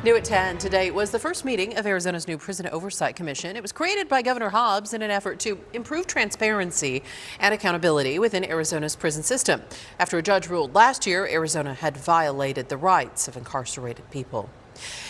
New at 10 today was the first meeting of Arizona's new Prison Oversight Commission. It was created by Governor Hobbs in an effort to improve transparency and accountability within Arizona's prison system. After a judge ruled last year Arizona had violated the rights of incarcerated people.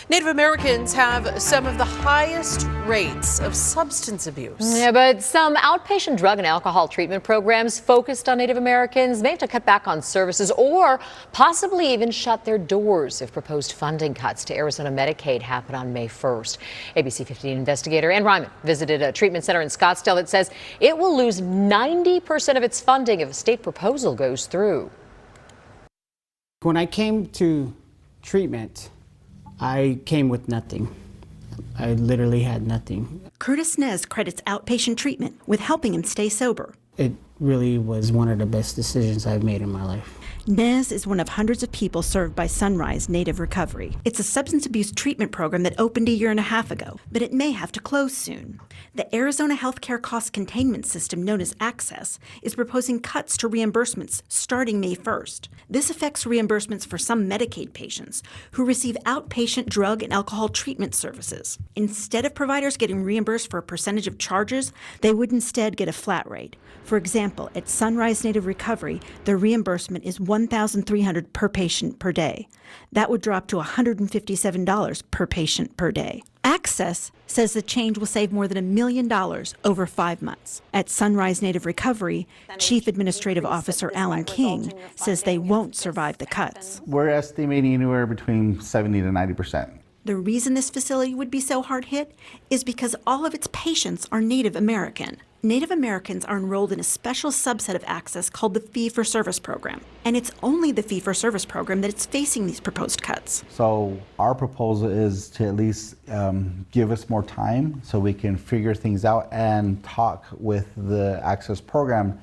Native Americans have some of the highest rates of substance abuse. Yeah, but some outpatient drug and alcohol treatment programs focused on Native Americans may have to cut back on services or possibly even shut their doors if proposed funding cuts to Arizona Medicaid happen on May 1st. ABC 15 investigator Ann Ryman visited a treatment center in Scottsdale that says it will lose 90% of its funding if a state proposal goes through. When I came to treatment, I came with nothing. I literally had nothing. Curtis Nez credits outpatient treatment with helping him stay sober. It really was one of the best decisions I've made in my life. Nez is one of hundreds of people served by Sunrise Native Recovery. It's a substance abuse treatment program that opened a year and a half ago, but it may have to close soon. The Arizona Healthcare Cost Containment System, known as Access, is proposing cuts to reimbursements starting May 1st. This affects reimbursements for some Medicaid patients who receive outpatient drug and alcohol treatment services. Instead of providers getting reimbursed for a percentage of charges, they would instead get a flat rate. For example, at Sunrise Native Recovery, their reimbursement is $1,300 per patient per day. That would drop to $157 per patient per day. Access says the change will save more than $1 million over 5 months. At Sunrise Native Recovery, Chief Administrative Officer Alan King says they won't survive the cuts. We're estimating anywhere between 70 to 90%. The reason this facility would be so hard hit is because all of its patients are Native American. Native Americans are enrolled in a special subset of Access called the Fee-for-Service program. And it's only the Fee-for-Service program that is facing these proposed cuts. So our proposal is to at least give us more time so we can figure things out and talk with the Access program,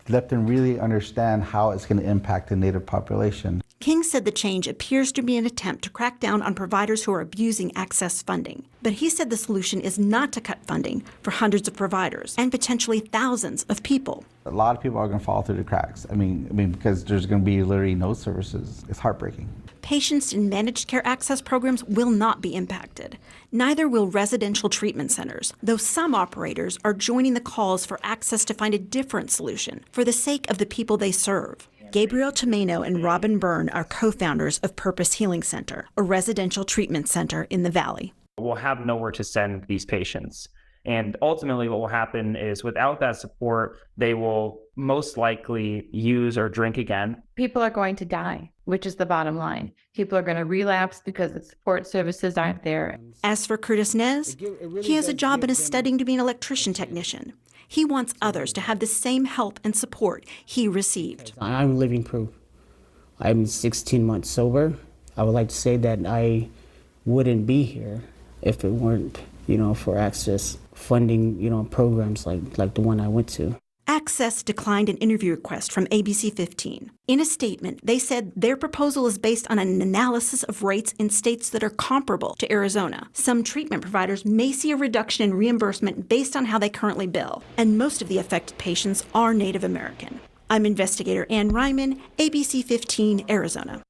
let them really understand how it's going to impact the Native population. King said the change appears to be an attempt to crack down on providers who are abusing Access funding. But he said the solution is not to cut funding for hundreds of providers and potentially thousands of people. A lot of people are going to fall through the cracks. I mean, because there's going to be literally no services. It's heartbreaking. Patients in managed care access programs will not be impacted. Neither will residential treatment centers, though some operators are joining the calls for Access to find a different solution for the sake of the people they serve. Gabriel Tomeno and Robin Byrne are co-founders of Purpose Healing Center, a residential treatment center in the Valley. We'll have nowhere to send these patients. And ultimately what will happen is without that support, they will most likely use or drink again. People are going to die, which is the bottom line. People are going to relapse because the support services aren't there. As for Curtis Nez, he has a job and is studying to be an electrician technician. He wants others to have the same help and support he received. I'm living proof. I'm 16 months sober. I would like to say that I wouldn't be here if it weren't, for Access funding, programs like the one I went to. Access declined an interview request from ABC 15. In a statement, they said their proposal is based on an analysis of rates in states that are comparable to Arizona. Some treatment providers may see a reduction in reimbursement based on how they currently bill, and most of the affected patients are Native American. I'm investigator Ann Ryman, ABC 15, Arizona.